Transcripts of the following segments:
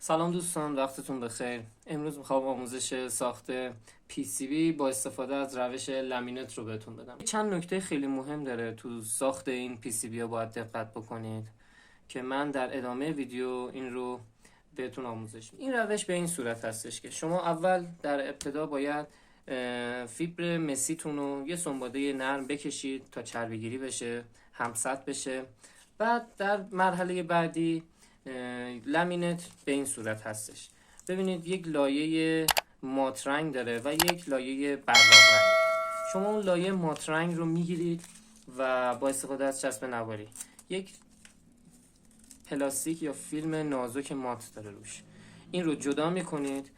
سلام دوستان، وقتتون بخیر. امروز میخوام آموزش ساخت PCB با استفاده از روش لامینت رو بهتون بدم. چند نکته خیلی مهم داره تو ساخت این PCB ها، باید دقت بکنید که من در ادامه ویدیو این رو بهتون آموزش میدم. این روش به این صورت هستش که شما اول در ابتدا باید فیبر مسیتون رو یه سنباده نرم بکشید تا چربی گیری بشه، همسط بشه. بعد در مرحله بعدی لامینت به این صورت هستش. ببینید یک لایه مات رنگ داره و یک لایه براق رنگ. شما اون لایه مات رنگ رو میگیرید و با استفاده از چسب نواری یک پلاستیک یا فیلم نازک مات داره روش، این رو جدا میکنید.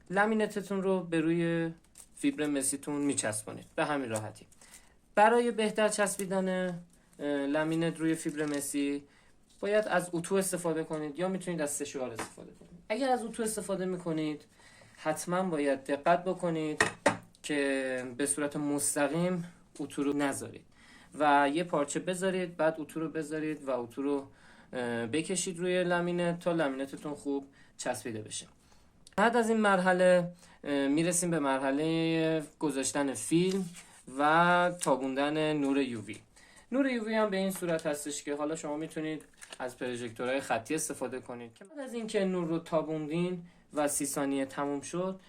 لامینتتون رو به روی فیبر مسیتون میچسبونید به همین راحتی. برای بهتر چسبیدن لامینت روی فیبر مسی باید از اتو استفاده کنید یا میتونید از سشوار استفاده کنید. اگر از اتو استفاده میکنید حتما باید دقت بکنید که به صورت مستقیم اتو رو نذارید و یه پارچه بذارید، بعد اتو رو بذارید و اتو رو بکشید روی لامینت تا لامینتتون خوب چسبیده بشه. بعد از این مرحله میرسیم به مرحله گذاشتن فیلم و تابوندن نور یووی. نور یووی هم به این صورت هستش که حالا شما میتونید از پروژکتورهای خطی استفاده کنید که بعد از اینکه نور رو تابوندین و 30 ثانیه تموم شد،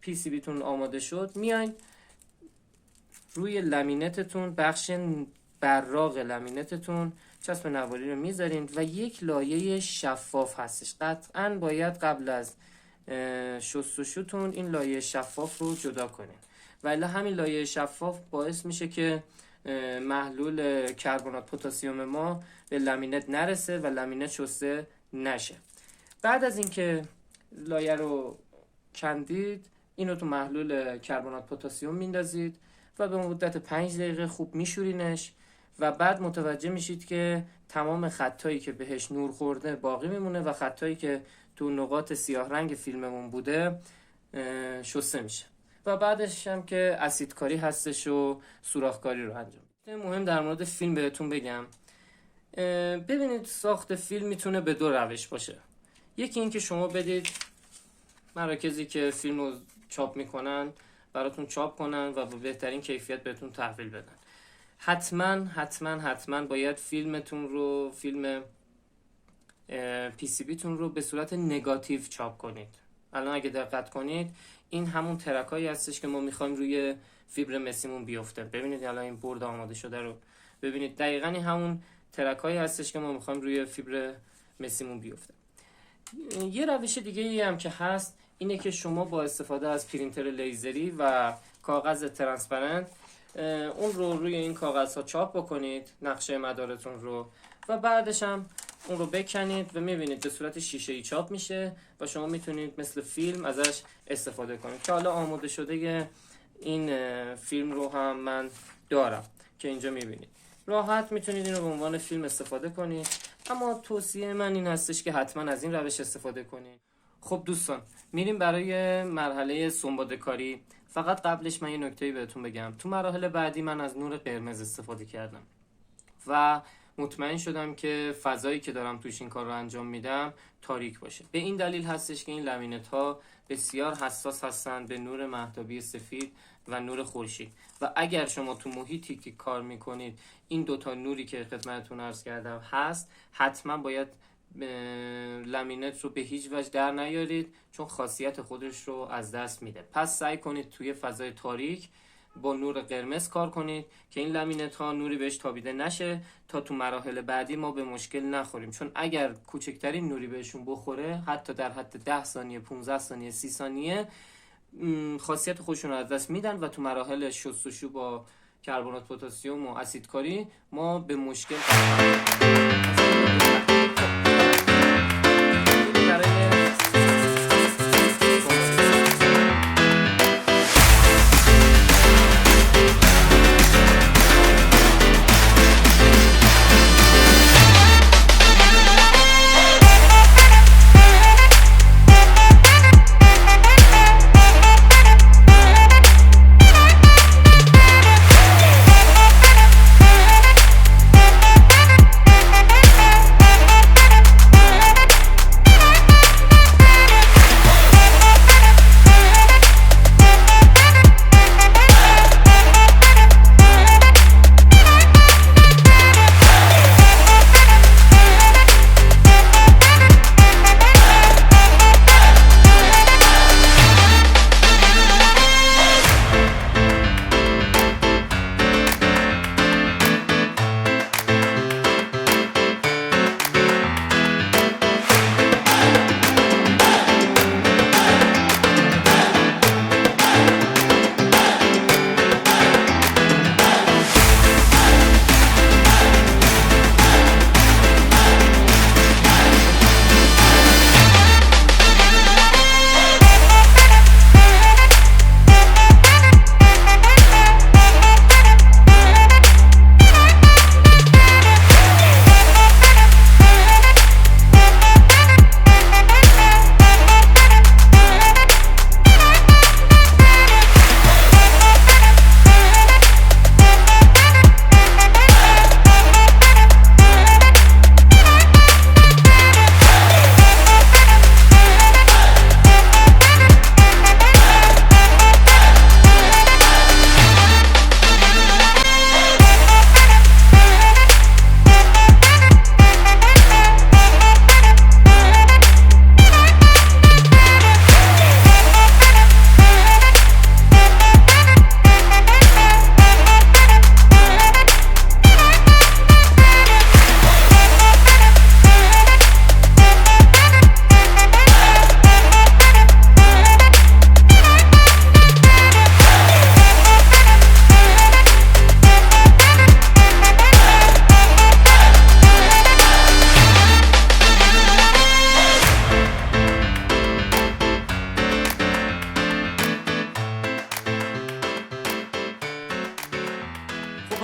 PCB تون آماده شد، میاین روی لامینتتون، بخش براق لامینتتون چسب نواری رو میذارین و یک لایه شفاف هستش. قطعاً باید قبل از شستشوتون این لایه شفاف رو جدا کنین، ولی همین لایه شفاف باعث میشه که محلول کربنات پتاسیم ما به لامینت نرسه و لامینت شسته نشه. بعد از اینکه لایه رو کندید، اینو تو محلول کربنات پتاسیم میندازید و به مدت 5 دقیقه خوب میشورینش و بعد متوجه میشید که تمام خطایی که بهش نور خورده باقی میمونه و خطایی که تو نقاط سیاه رنگ فیلممون بوده شسته میشه. و بعدش هم که اسیدکاری هستش و سوراخکاری رو انجام میده. مهم در مورد فیلم بهتون بگم. ببینید ساخت فیلم میتونه به دو روش باشه. یکی این که شما بدید مراکزی که فیلم رو چاپ میکنن براتون چاپ کنن و با بهترین کیفیت بهتون تحویل بدن. حتما باید فیلم PCB تون رو به صورت نگاتیو چاپ کنید. الان اگه دقت کنید این همون ترکایی هستش که ما میخوایم روی فیبر مسیمون بیفته. ببینید الان این برد آماده شده رو ببینید، دقیقاً این همون ترکایی هستش که ما میخوایم روی فیبر مسیمون بیفته. یه روش دیگه ای هم که هست اینه که شما با استفاده از پرینتر لیزری و کاغذ ترانسپرنت اون رو روی این کاغذ ها چاپ بکنید، نقشه مدارتون رو، و بعدش هم اون رو بکنید و میبینید به صورت شیشه ای چاپ میشه و شما میتونید مثل فیلم ازش استفاده کنید. که حالا آماده شده این فیلم رو هم من دارم که اینجا میبینید. راحت میتونید این رو به عنوان فیلم استفاده کنید، اما توصیه من این هستش که حتما از این روش استفاده کنید. خب دوستان، میریم برای مرحله سنباده کاری. فقط قبلش من یه نکته‌ای بهتون بگم. تو مراحل بعدی من از نور قرمز استفاده کردم و مطمئن شدم که فضایی که دارم توش این کار رو انجام میدم تاریک باشه. به این دلیل هستش که این لامینت ها بسیار حساس هستند به نور مهتابی سفید و نور خورشید و اگر شما تو محیطی که کار میکنید این دوتا نوری که خدمتتون عرض کردم هست، حتما باید لامینت رو به هیچ وجه در نیارید، چون خاصیت خودش رو از دست میده. پس سعی کنید توی فضای تاریک با نور قرمز کار کنید که این لامینت ها نوری بهش تابیده نشه تا تو مراحل بعدی ما به مشکل نخوریم، چون اگر کوچکترین نوری بهشون بخوره حتی در حد 10 ثانیه 15 ثانیه 30 ثانیه خاصیت خودشون رو از دست میدن و تو مراحل شستشو با کربنات پتاسیم و اسیدکاری ما به مشکل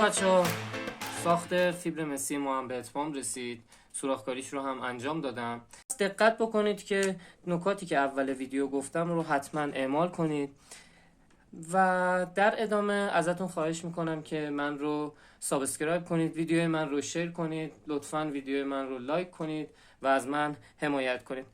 خب بچه‌ها، ساخت فیبر مسی ما هم به اتمام رسید. سوراخ‌کاریش رو هم انجام دادم. دقت بکنید که نکاتی که اول ویدیو گفتم رو حتما اعمال کنید و در ادامه ازتون خواهش میکنم که من رو سابسکرایب کنید، ویدیو من رو شیر کنید، لطفاً ویدیو من رو لایک کنید و از من حمایت کنید.